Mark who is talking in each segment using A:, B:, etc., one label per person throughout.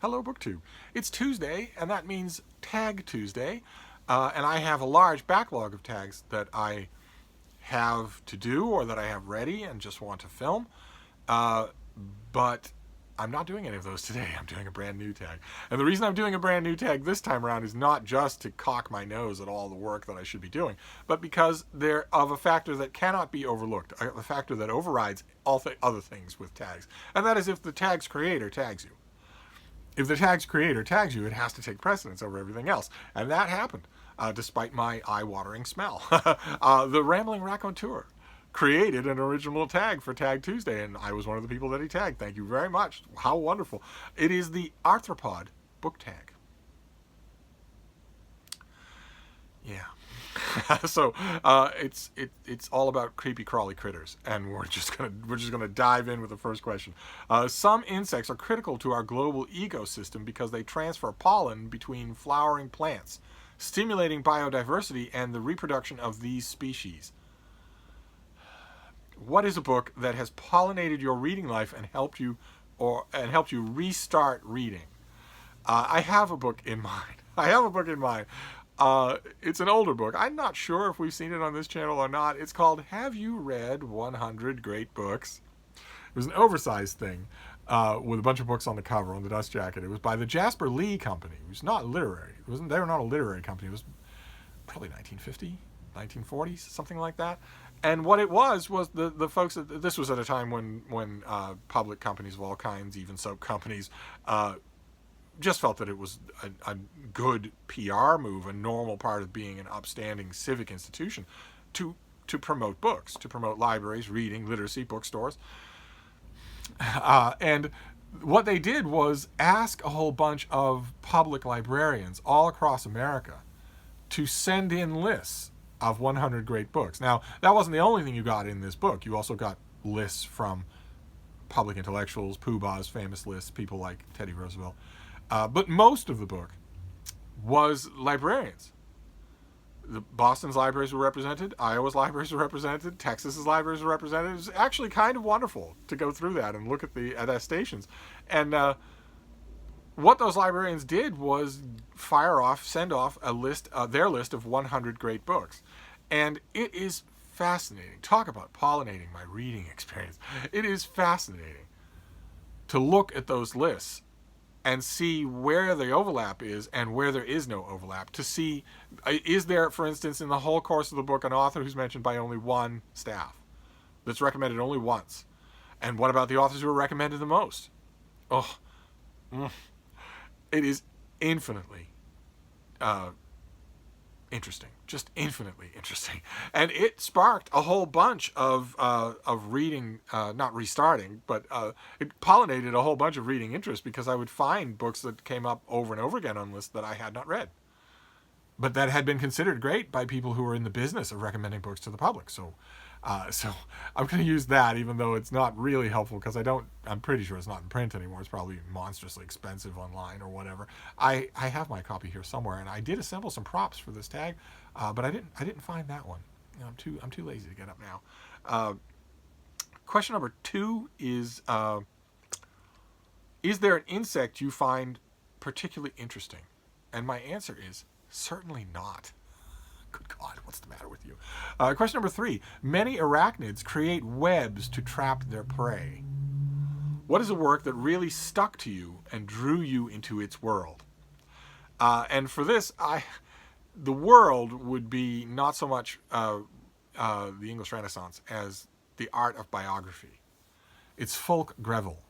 A: Hello, BookTube. It's Tuesday, and that means Tag Tuesday. And I have a large backlog of tags that I have to do or that I have ready and just want to film. Uh, but I'm not doing any of those today. I'm doing a brand new tag. And the reason I'm doing a brand new tag this time around is not just to cock my nose at all the work that I should be doing, but because they're of a factor that cannot be overlooked, a factor that overrides all other things with tags. And that is if the tag's creator tags you. If the tag's creator tags you, it has to take precedence over everything else. And that happened, despite my eye-watering smell. The Rambling Raconteur created an original tag for Tag Tuesday, and I was one of the people that he tagged. Thank you very much. How wonderful. It is the Arthropod Book Tag. Yeah. So it's all about creepy crawly critters, and we're just gonna dive in with the first question. Some insects are critical to our global ecosystem because they transfer pollen between flowering plants, stimulating biodiversity and the reproduction of these species. What is a book that has pollinated your reading life and helped you restart reading? I have a book in mind. It's an older book. I'm not sure if we've seen it on this channel or not. It's called Have You Read 100 Great Books? It was an oversized thing with a bunch of books on the cover, on the dust jacket. It was by the Jasper Lee Company. It was not literary. They were not a literary company. It was probably 1950, 1940s, something like that. And what it was the folks, this was at a time when public companies of all kinds, even soap companies, just felt that it was a good PR move, a normal part of being an upstanding civic institution, to promote books, to promote libraries, reading, literacy, bookstores. And what they did was ask a whole bunch of public librarians all across America to send in lists of 100 great books. Now, that wasn't the only thing you got in this book. You also got lists from public intellectuals, Pooh-Bah's famous lists, people like Teddy Roosevelt. But most of the book was librarians. Boston's libraries were represented, Iowa's libraries were represented, Texas's libraries were represented. It was actually kind of wonderful to go through that and look at the attestations. And what those librarians did was send off a list, their list of 100 great books. And it is fascinating. Talk about pollinating my reading experience. It is fascinating to look at those lists and see where the overlap is and where there is no overlap. To see, is there, for instance, in the whole course of the book, an author who's mentioned by only one staff, that's recommended only once? And what about the authors who are recommended the most? Oh, it is infinitely interesting, just infinitely interesting. And it sparked a whole bunch of reading, not restarting, but it pollinated a whole bunch of reading interest, because I would find books that came up over and over again on lists that I had not read, but that had been considered great by people who were in the business of recommending books to the public. So I'm going to use that, even though it's not really helpful, because I'm pretty sure it's not in print anymore. It's probably monstrously expensive online or whatever. I have my copy here somewhere, and I did assemble some props for this tag, but I didn't find that one. I'm too lazy to get up now. Question number 2 is there an insect you find particularly interesting? And my answer is certainly not. Good God, what's the matter with you? Question number 3. Many arachnids create webs to trap their prey. What is a work that really stuck to you and drew you into its world? And for this, the world would be not so much the English Renaissance as the art of biography. It's Fulk Greville,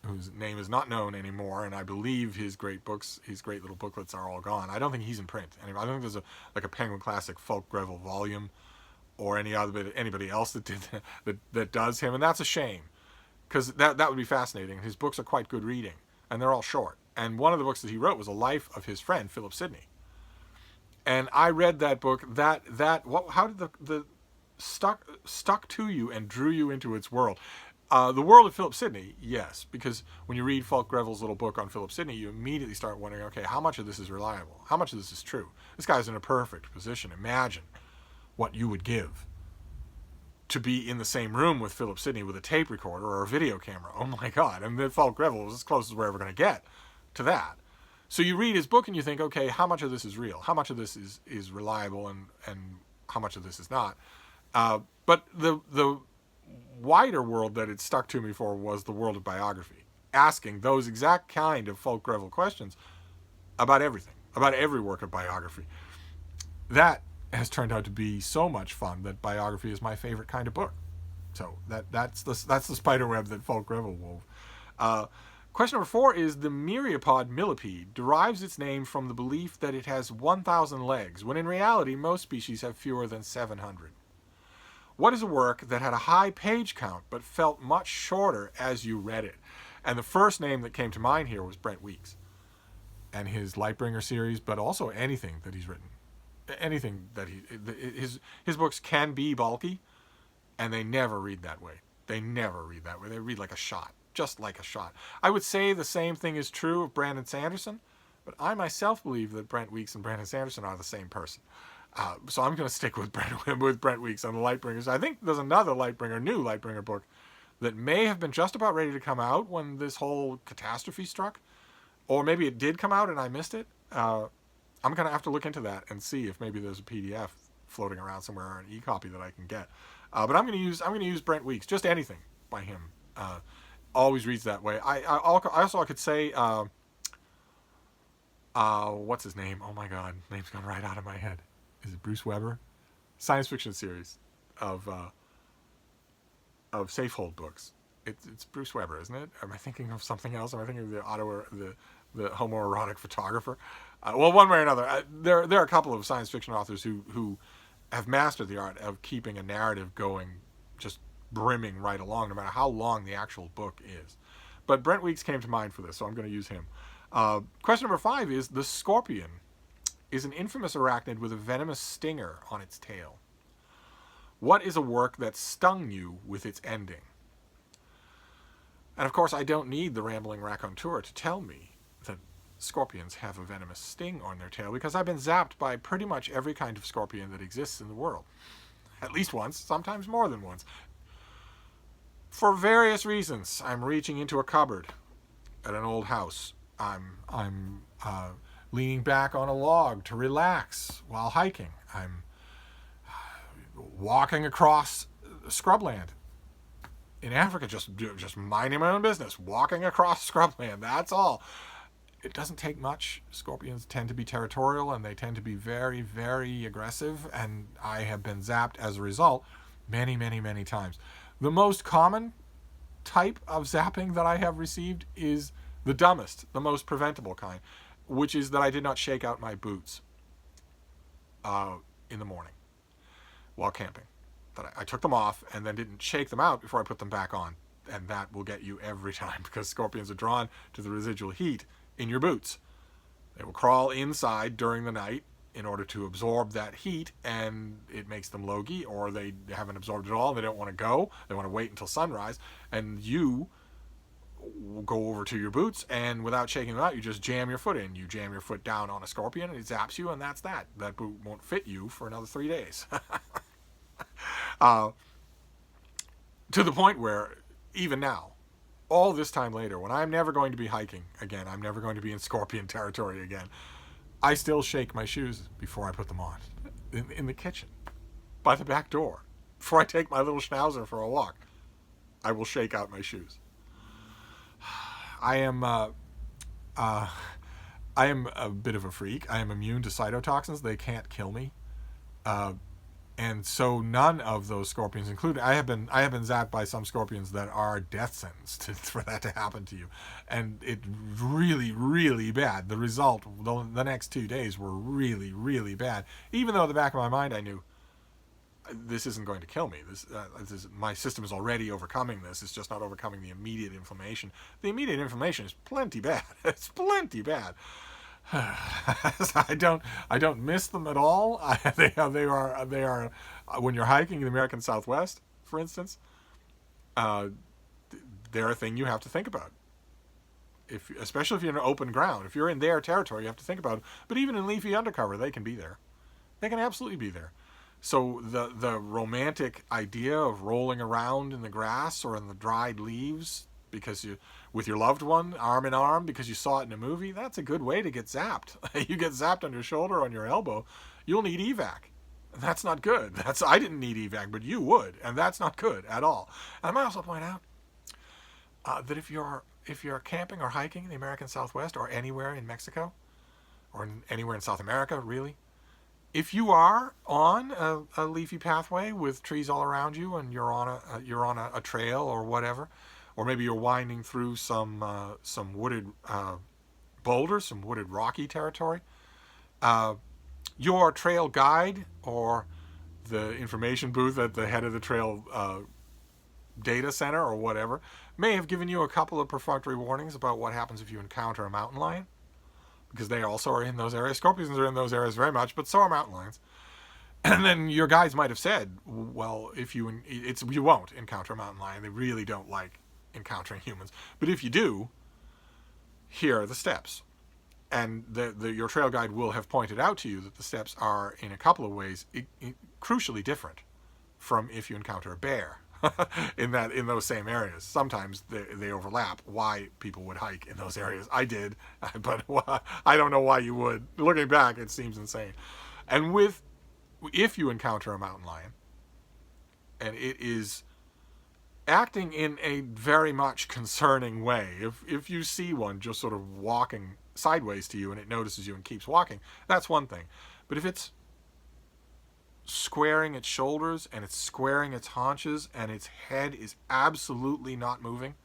A: whose name is not known anymore, and I believe his great books, his great little booklets, are all gone. I don't think he's in print. I don't think there's a Penguin Classic Fulk Greville volume or anybody else that did that does him, and that's a shame, because that would be fascinating. His books are quite good reading, and they're all short. And one of the books that he wrote was a life of his friend Philip Sidney, and I read that book. How did the stuck to you and drew you into its world? The world of Philip Sidney, yes, because when you read Fulk Greville's little book on Philip Sidney, you immediately start wondering, okay, how much of this is reliable? How much of this is true? This guy's in a perfect position. Imagine what you would give to be in the same room with Philip Sidney with a tape recorder or a video camera. Oh my God. And then Fulk Greville was as close as we're ever going to get to that. So you read his book and you think, okay, how much of this is real? How much of this is reliable, and how much of this is not? But the wider world that it stuck to me for was the world of biography, asking those exact kind of folk revel questions about everything, about every work of biography. That has turned out to be so much fun that biography is my favorite kind of book. So that's the spiderweb that folk revel wove. Question number 4 is the Myriapod millipede derives its name from the belief that it has 1,000 legs, when in reality most species have fewer than 700. What is a work that had a high page count but felt much shorter as you read it? And the first name that came to mind here was Brent Weeks and his Lightbringer series, but also anything that he's written. Anything that his books can be bulky, and they never read that way. They never read that way. They read like a shot. Just like a shot. I would say the same thing is true of Brandon Sanderson, but I myself believe that Brent Weeks and Brandon Sanderson are the same person. So I'm going to stick with Brent Weeks on the Lightbringers. I think there's another new Lightbringer book that may have been just about ready to come out when this whole catastrophe struck, or maybe it did come out and I missed it. I'm going to have to look into that and see if maybe there's a PDF floating around somewhere or an e-copy that I can get. But I'm going to use Brent Weeks, just anything by him. Always reads that way. I also could say, what's his name? Oh my God, name's gone right out of my head. Is it Bruce Weber? Science fiction series of Safehold books. It's Bruce Weber, isn't it? Am I thinking of something else? Am I thinking of the homoerotic photographer? Well, one way or another, there are a couple of science fiction authors who have mastered the art of keeping a narrative going, just brimming right along, no matter how long the actual book is. But Brent Weeks came to mind for this, so I'm going to use him. Question number 5 is, the scorpion is an infamous arachnid with a venomous stinger on its tail. What is a work that stung you with its ending? And of course, I don't need the rambling Raconteur to tell me that scorpions have a venomous sting on their tail, because I've been zapped by pretty much every kind of scorpion that exists in the world. At least once, sometimes more than once. For various reasons, I'm reaching into a cupboard at an old house. I'm leaning back on a log to relax while hiking. I'm walking across scrubland in Africa, just minding my own business, walking across scrubland. That's all. It doesn't take much. Scorpions tend to be territorial, and they tend to be very, very aggressive, and I have been zapped as a result many, many, many times. The most common type of zapping that I have received is the dumbest, the most preventable kind, which is that I did not shake out my boots in the morning while camping. That I took them off and then didn't shake them out before I put them back on. And that will get you every time, because scorpions are drawn to the residual heat in your boots. They will crawl inside during the night in order to absorb that heat, and it makes them logy, or they haven't absorbed it all and they don't want to go. They want to wait until sunrise, and you go over to your boots, and without shaking them out, you just jam your foot in. You jam your foot down on a scorpion and it zaps you, and that's that. That boot won't fit you for another 3 days. To the point where, even now, all this time later, when I'm never going to be hiking again, I'm never going to be in scorpion territory again, I still shake my shoes before I put them on. In the kitchen, by the back door, before I take my little schnauzer for a walk, I will shake out my shoes. I am a bit of a freak. I am immune to cytotoxins. They can't kill me. And so none of those scorpions, including I have been zapped by some scorpions that are death sentenced for that to happen to you, and it really, really bad. The result, the next 2 days were really, really bad. Even though at the back of my mind I knew this isn't going to kill me. My system is already overcoming this. It's just not overcoming the immediate inflammation. The immediate inflammation is plenty bad. It's plenty bad. I don't miss them at all. They are when you're hiking in the American Southwest, for instance, they're a thing you have to think about. Especially if you're in open ground, if you're in their territory, you have to think about it. But even in leafy undercover, they can be there. They can absolutely be there. So the romantic idea of rolling around in the grass or in the dried leaves because you, with your loved one, arm in arm, because you saw it in a movie, that's a good way to get zapped. You get zapped on your shoulder, on your elbow, you'll need evac. That's not good. I didn't need evac, but you would, and that's not good at all. And I might also point out that if you're camping or hiking in the American Southwest or anywhere in Mexico or anywhere in South America, really, if you are on a leafy pathway with trees all around you and you're on a trail or whatever, or maybe you're winding through some wooded boulders, some wooded rocky territory, your trail guide or the information booth at the head of the trail data center or whatever may have given you a couple of perfunctory warnings about what happens if you encounter a mountain lion, because they also are in those areas. Scorpions are in those areas very much, but so are mountain lions. And then your guides might have said, well, you won't encounter a mountain lion. They really don't like encountering humans. But if you do, here are the steps. And your trail guide will have pointed out to you that the steps are, in a couple of ways, crucially different from if you encounter a bear in those same areas. Sometimes they overlap. Why people would hike in those areas, I did, but I don't know why you would. Looking back, it seems insane. And if you encounter a mountain lion, and it is acting in a very much concerning way, if you see one just sort of walking sideways to you and it notices you and keeps walking, that's one thing. But if it's squaring its shoulders and it's squaring its haunches and its head is absolutely not moving,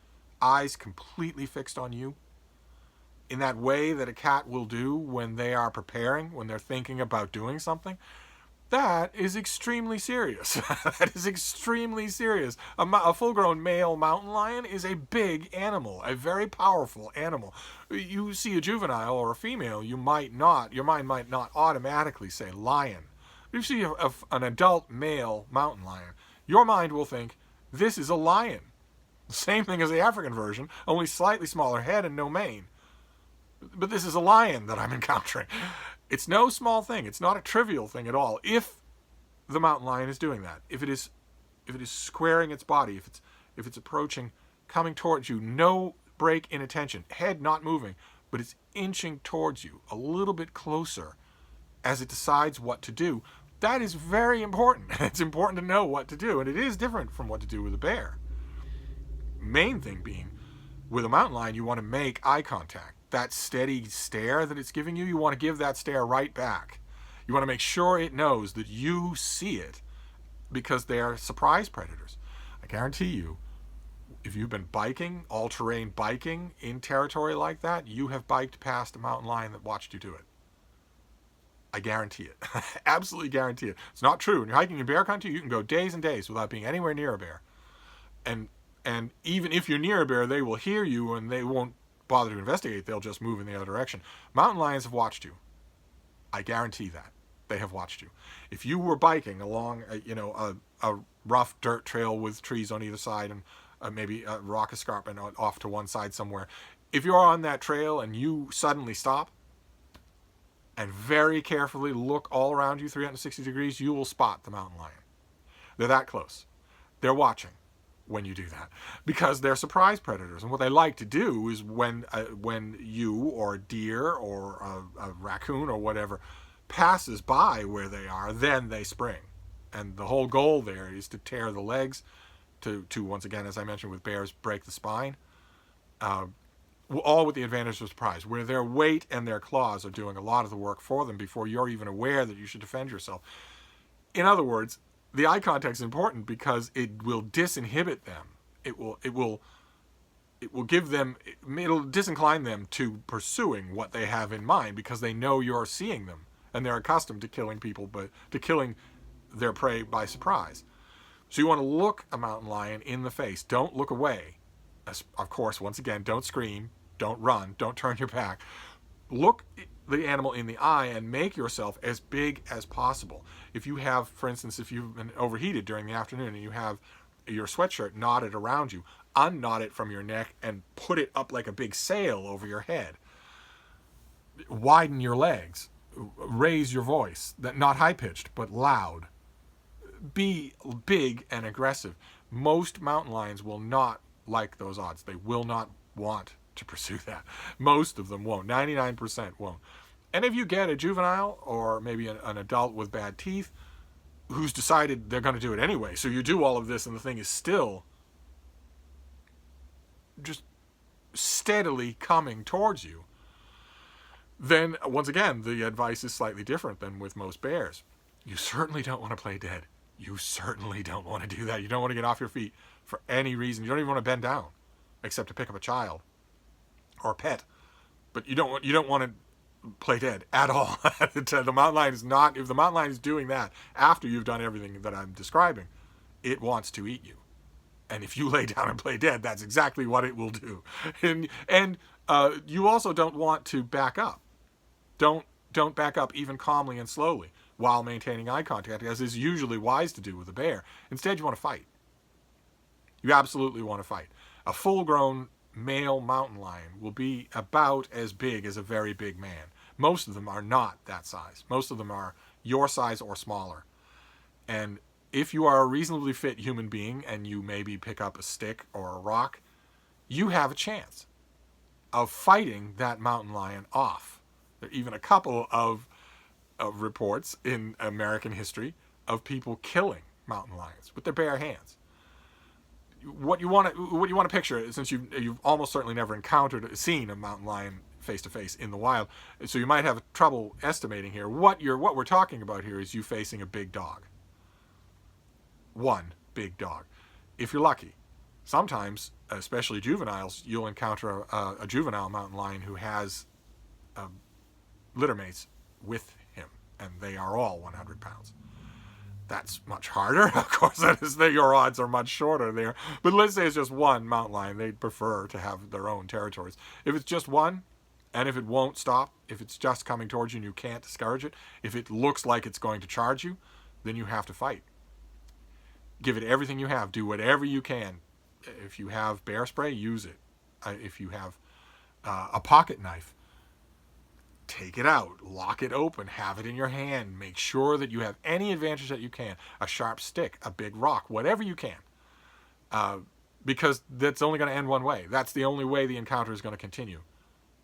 A: eyes completely fixed on you, in that way that a cat will do when they are preparing, when they're thinking about doing something, that is extremely serious. That is extremely serious. A full-grown male mountain lion is a big animal, a very powerful animal. You see a juvenile or a female, your mind might not automatically say lion. But if you see an adult male mountain lion, your mind will think, this is a lion. The same thing as the African version, only slightly smaller head and no mane. But this is a lion that I'm encountering. It's no small thing. It's not a trivial thing at all. If the mountain lion is doing that, if it is squaring its body, if it's approaching, coming towards you, no break in attention, head not moving, but it's inching towards you a little bit closer as it decides what to do, that is very important. It's important to know what to do, and it is different from what to do with a bear. Main thing being, with a mountain lion, you want to make eye contact. That steady stare that it's giving you, you want to give that stare right back. You want to make sure it knows that you see it, because they are surprise predators. I guarantee you, if you've been biking, all-terrain biking in territory like that, you have biked past a mountain lion that watched you do it. I guarantee it. Absolutely guarantee it. It's not true. When you're hiking in bear country, you can go days and days without being anywhere near a bear. And even if you're near a bear, they will hear you and they won't bother to investigate. They'll just move in the other direction. Mountain lions have watched you. I guarantee that. They have watched you. If you were biking along a rough dirt trail with trees on either side and maybe a rock escarpment off to one side somewhere, if you're on that trail and you suddenly stop and very carefully look all around you 360 degrees, you will spot the mountain lion. They're that close. They're watching when you do that, because they're surprise predators. And what they like to do is when you or a deer or a raccoon or whatever passes by where they are, then they spring. And the whole goal there is to tear the legs, to once again, as I mentioned with bears, break the spine, all with the advantage of surprise, where their weight and their claws are doing a lot of the work for them before you're even aware that you should defend yourself. In other words, the eye contact is important because it will disinhibit them. It'll disincline them to pursuing what they have in mind, because they know you're seeing them and they're accustomed to killing people, but to killing their prey by surprise. So you want to look a mountain lion in the face. Don't look away. Of course, once again, don't scream, don't run, don't turn your back. Look the animal in the eye and make yourself as big as possible. If you have, for instance, if you've been overheated during the afternoon and you have your sweatshirt knotted around you, unknot it from your neck and put it up like a big sail over your head. Widen your legs. Raise your voice. Not high-pitched, but loud. Be big and aggressive. Most mountain lions will not like those odds. They will not want to pursue that. Most of them won't. 99% won't. And if you get a juvenile or maybe an adult with bad teeth who's decided they're going to do it anyway, so you do all of this and the thing is still just steadily coming towards you, then once again, the advice is slightly different than with most bears. You certainly don't want to play dead. You certainly don't want to do that. You don't want to get off your feet for any reason. You don't even want to bend down, except to pick up a child or a pet. But you don't want to play dead at all. The mountain lion is not. If the mountain lion is doing that after you've done everything that I'm describing, it wants to eat you. And if you lay down and play dead, that's exactly what it will do. And you also don't want to back up. Don't back up even calmly and slowly while maintaining eye contact, as is usually wise to do with a bear. Instead, you want to fight. You absolutely want to fight. A full-grown male mountain lion will be about as big as a very big man. Most of them are not that size. Most of them are your size or smaller. And if you are a reasonably fit human being and you maybe pick up a stick or a rock, you have a chance of fighting that mountain lion off. There are even a couple of reports in American history of people killing mountain lions with their bare hands. What you want to picture, since you've almost certainly never seen a mountain lion face to face in the wild, so you might have trouble estimating here. What we're talking about here is you facing a big dog. One big dog, if you're lucky. Sometimes, especially juveniles, you'll encounter a juvenile mountain lion who has litter mates with him, and they are all 100 pounds. That's much harder. Of course, your odds are much shorter there. But let's say it's just one mountain lion. They'd prefer to have their own territories. If it's just one, and if it won't stop, if it's just coming towards you and you can't discourage it, if it looks like it's going to charge you, then you have to fight. Give it everything you have. Do whatever you can. If you have bear spray, use it. If you have a pocket knife, take it out, lock it open, have it in your hand. Make sure that you have any advantage that you can. A sharp stick, a big rock, whatever you can. Because that's only going to end one way. That's the only way the encounter is going to continue.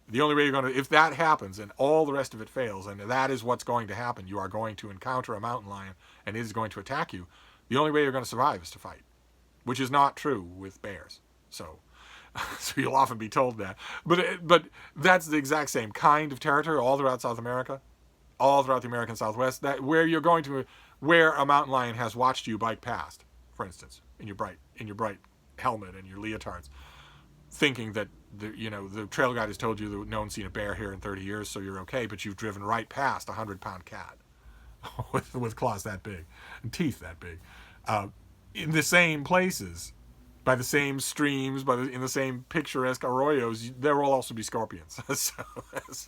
A: The only way if that happens and all the rest of it fails, and that is what's going to happen, you are going to encounter a mountain lion and it is going to attack you. The only way you're going to survive is to fight, which is not true with bears. So you'll often be told that. But that's the exact same kind of territory all throughout South America, all throughout the American Southwest, where a mountain lion has watched you bike past, for instance, in your bright helmet and your leotards, thinking that the trail guide has told you that no one's seen a bear here in 30 years, so you're okay, but you've driven right past a 100-pound cat with claws that big and teeth that big, in the same places, by the same streams, in the same picturesque arroyos. There will also be scorpions.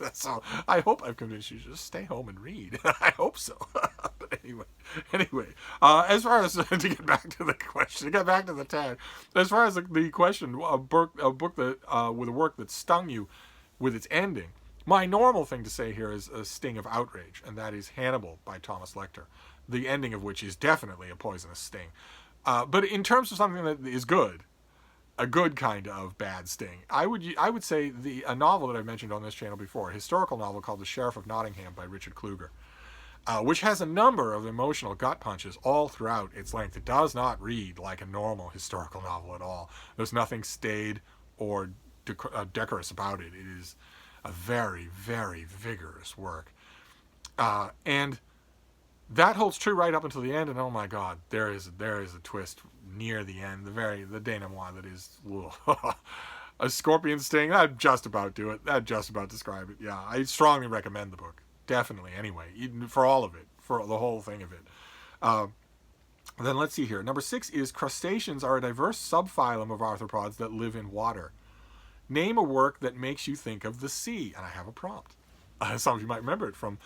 A: So I hope I've convinced you to just stay home and read. I hope so. But anyway, as far as to get back to the question, to get back to the tag, as far as the question, a book that with a work that stung you with its ending. My normal thing to say here is a sting of outrage, and that is Hannibal by Thomas Lecter, the ending of which is definitely a poisonous sting. But in terms of something that is good, a good kind of bad sting, I would say a novel that I've mentioned on this channel before, a historical novel called The Sheriff of Nottingham by Richard Kluger, which has a number of emotional gut punches all throughout its length. It does not read like a normal historical novel at all. There's nothing staid or decorous about it. It is a very, very vigorous work. And that holds true right up until the end, and oh my God, there is a twist near the end, the denouement that is a scorpion sting. I'd just about do it. I'd just about describe it. Yeah, I strongly recommend the book. Definitely, anyway, for all of it, for the whole thing of it. Then let's see here. Number 6 is crustaceans are a diverse subphylum of arthropods that live in water. Name a work that makes you think of the sea. And I have a prompt. Some of you might remember it from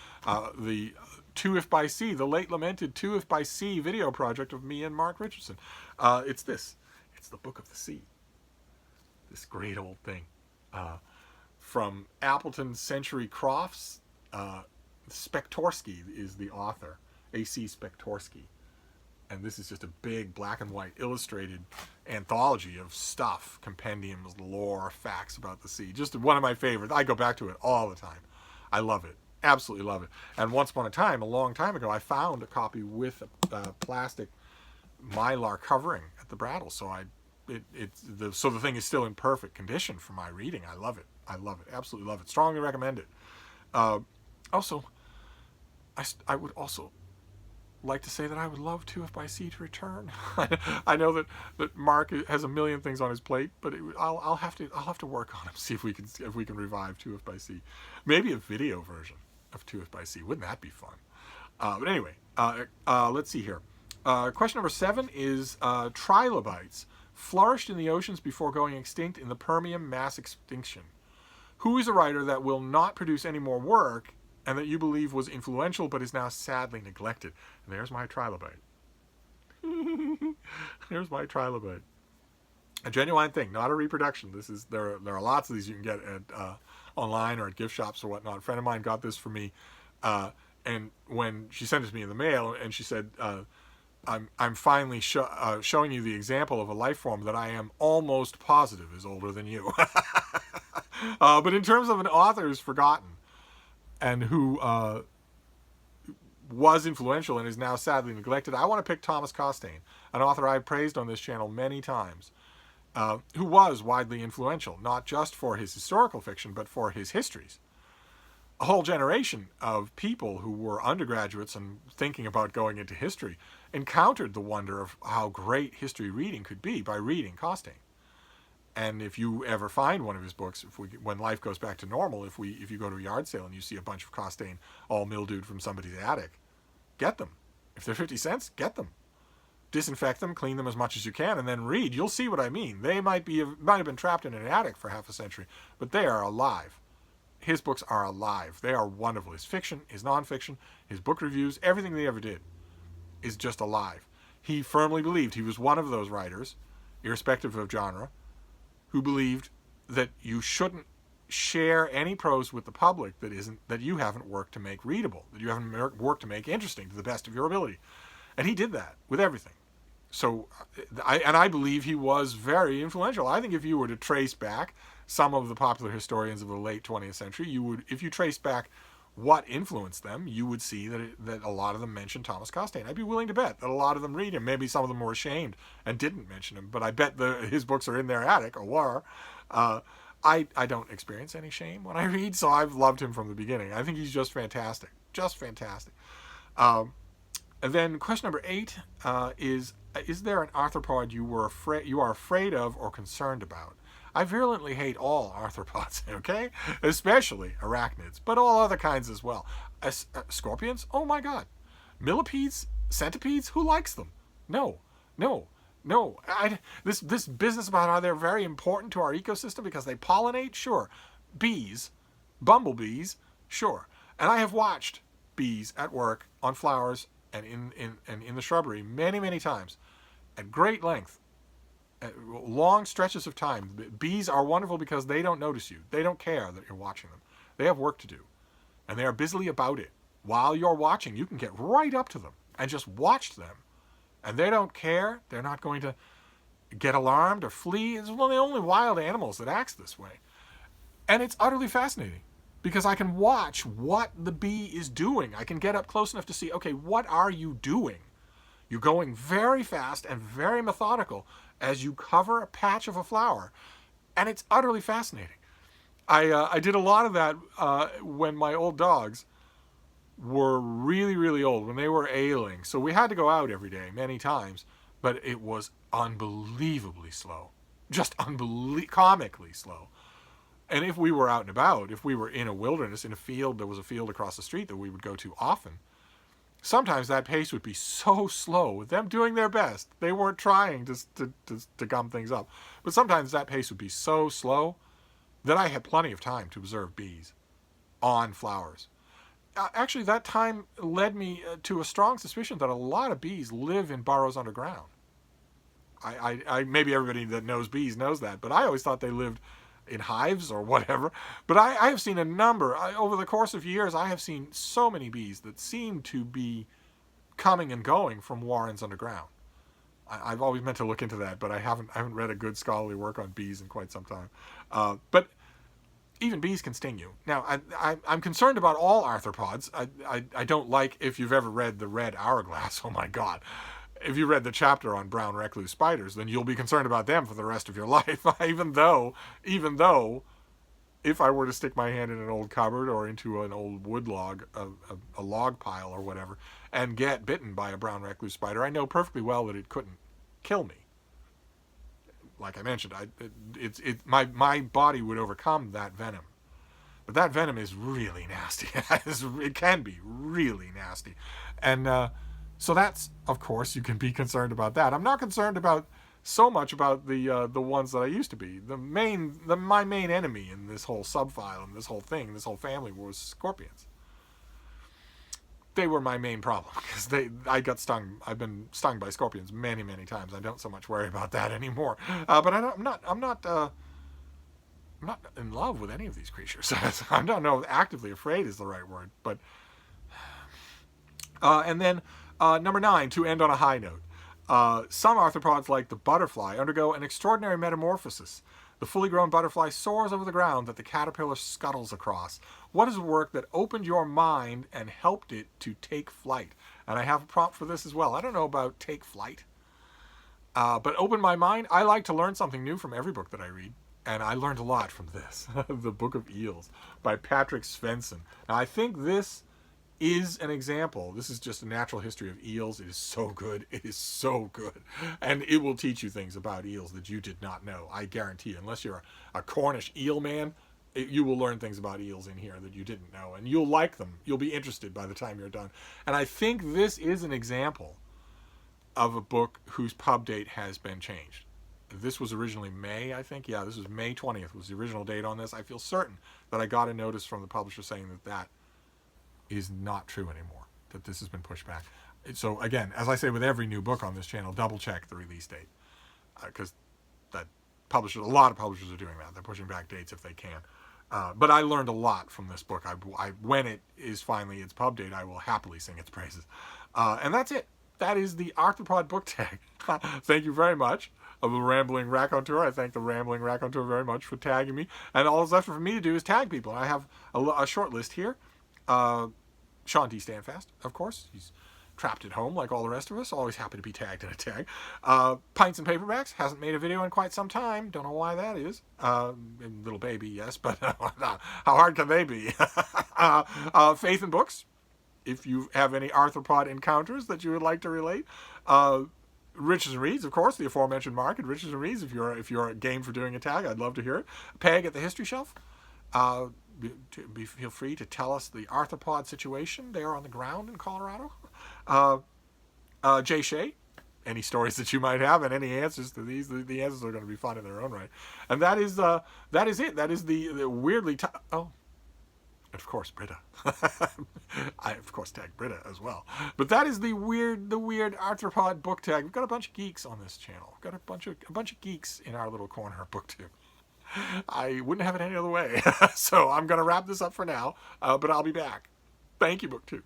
A: the 2 If by Sea, the late lamented 2 If by Sea video project of me and Mark Richardson. It's this. It's the Book of the Sea. This great old thing. From Appleton Century Crofts. Spektorsky is the author. A.C. Spektorsky. And this is just a big black and white illustrated anthology of stuff, compendiums, lore, facts about the sea. Just one of my favorites. I go back to it all the time. I love it. Absolutely love it. And once upon a time, a long time ago, I found a copy with a plastic mylar covering at the Brattle. So so the thing is still in perfect condition for my reading. I love it. I love it. Absolutely love it. Strongly recommend it. Also, I would also like to say that I would love 2F by C to return. I know that Mark has a million things on his plate, but I'll have to work on him, see if we can revive 2F by C. Maybe a video version of 2F by C. Wouldn't that be fun? But anyway, let's see here. Question number 7 is trilobites flourished in the oceans before going extinct in the Permian mass extinction. Who is a writer that will not produce any more work and that you believe was influential but is now sadly neglected? And there's my trilobite. There's my trilobite. A genuine thing, not a reproduction. There are lots of these you can get at online or at gift shops or whatnot. A friend of mine got this for me, and when she sent it to me in the mail, and she said, I'm finally showing you the example of a life form that I am almost positive is older than you. But in terms of an author who's forgotten and who was influential and is now sadly neglected, I want to pick Thomas Costain, an author I've praised on this channel many times, who was widely influential, not just for his historical fiction, but for his histories. A whole generation of people who were undergraduates and thinking about going into history encountered the wonder of how great history reading could be by reading Costain. And if you ever find one of his books, when life goes back to normal, if you go to a yard sale and you see a bunch of Costain all mildewed from somebody's attic, get them. If they're 50 cents, get them. Disinfect them, clean them as much as you can, and then read. You'll see what I mean. They might have been trapped in an attic for half a century, but they are alive. His books are alive. They are wonderful. His fiction, his nonfiction, his book reviews, everything they ever did is just alive. He firmly believed he was one of those writers, irrespective of genre, who believed that you shouldn't share any prose with the public that you haven't worked to make readable, that you haven't worked to make interesting to the best of your ability. And he did that with everything. So, I believe he was very influential. I think if you were to trace back some of the popular historians of the late 20th century, if you trace back what influenced them, you would see that a lot of them mentioned Thomas Costain. I'd be willing to bet that a lot of them read him. Maybe some of them were ashamed and didn't mention him, but I bet his books are in their attic, or were. I don't experience any shame when I read, so I've loved him from the beginning. I think he's just fantastic. Just fantastic. And then question number 8 is there an arthropod you are afraid of or concerned about? I virulently hate all arthropods, okay? Especially arachnids, but all other kinds as well. Scorpions? Oh my god. Millipedes? Centipedes? Who likes them? No. This business about how they're very important to our ecosystem because they pollinate? Sure. Bees, bumblebees? Sure. And I have watched bees at work on flowers and in the shrubbery many, many times at great length. Long stretches of time. Bees are wonderful because they don't notice you. They don't care that you're watching them. They have work to do. And they are busily about it. While you're watching, you can get right up to them and just watch them. And they don't care. They're not going to get alarmed or flee. It's one of the only wild animals that acts this way. And it's utterly fascinating because I can watch what the bee is doing. I can get up close enough to see, okay, what are you doing? You're going very fast and very methodical as you cover a patch of a flower. And it's utterly fascinating. I did a lot of that when my old dogs were really, really old, when they were ailing. So we had to go out every day, many times, but it was unbelievably slow. Just comically slow. And if we were out and about, if we were in a wilderness, in a field, there was a field across the street that we would go to often, sometimes that pace would be so slow, with them doing their best. They weren't trying to gum things up. But sometimes that pace would be so slow that I had plenty of time to observe bees on flowers. Actually, that time led me to a strong suspicion that a lot of bees live in burrows underground. I maybe everybody that knows bees knows that, but I always thought they lived in hives or whatever. But I have seen a number. Over the course of years, I have seen so many bees that seem to be coming and going from warrens underground. I've always meant to look into that, but I haven't read a good scholarly work on bees in quite some time. But even bees can sting you. Now, I'm concerned about all arthropods. I don't like, if you've ever read The Red Hourglass, oh my God. If you read the chapter on brown recluse spiders, then you'll be concerned about them for the rest of your life. even though, if I were to stick my hand in an old cupboard or into an old wood log, a log pile or whatever, and get bitten by a brown recluse spider, I know perfectly well that it couldn't kill me. Like I mentioned, my body would overcome that venom. But that venom is really nasty. It can be really nasty. And so that's, of course, you can be concerned about that. I'm not concerned about so much about the ones that I used to be. My main enemy in this whole subfile and this whole thing, this whole family, was scorpions. They were my main problem because I got stung. I've been stung by scorpions many, many times. I don't so much worry about that anymore. But I'm not in love with any of these creatures. I don't know if actively afraid is the right word, but and then number 9, to end on a high note. Some arthropods, like the butterfly, undergo an extraordinary metamorphosis. The fully grown butterfly soars over the ground that the caterpillar scuttles across. What is a work that opened your mind and helped it to take flight? And I have a prompt for this as well. I don't know about take flight, but open my mind. I like to learn something new from every book that I read. And I learned a lot from this, The Book of Eels by Patrick Svensson. Now, I think this is an example. This is just a natural history of eels. It is so good. It is so good. And it will teach you things about eels that you did not know. I guarantee you, unless you're a Cornish eel man, you will learn things about eels in here that you didn't know. And you'll like them. You'll be interested by the time you're done. And I think this is an example of a book whose pub date has been changed. This was originally May, I think. Yeah, this was May 20th was the original date on this. I feel certain that I got a notice from the publisher saying that is not true anymore, that this has been pushed back. So again, as I say with every new book on this channel, double check the release date, because a lot of publishers are doing that. They're pushing back dates if they can. But I learned a lot from this book. When it is finally its pub date, I will happily sing its praises. And that's it. That is the Arthropod Book Tag. Thank you very much. Of the Rambling Raconteur. I thank the Rambling Raconteur very much for tagging me. And all that's left for me to do is tag people. I have a short list here. Sean D. Standfast, of course. He's trapped at home like all the rest of us. Always happy to be tagged in a tag. Pints and Paperbacks. Hasn't made a video in quite some time. Don't know why that is. Little baby, yes, but how hard can they be? Faith and Books. If you have any arthropod encounters that you would like to relate. Riches and Reads, of course, the aforementioned market. Riches and Reads, if you're game for doing a tag, I'd love to hear it. Peg at the History Shelf. Feel free to tell us the arthropod situation there on the ground in Colorado. Jay Shea, any stories that you might have and any answers to these, the answers are going to be fun in their own right. And that is it. That is the weirdly... And of course, Britta. I, of course, tag Britta as well. But that is the weird Arthropod book tag. We've got a bunch of geeks on this channel. We've got a bunch of geeks in our little corner of BookTube. I wouldn't have it any other way. So I'm going to wrap this up for now, but I'll be back. Thank you, BookTube.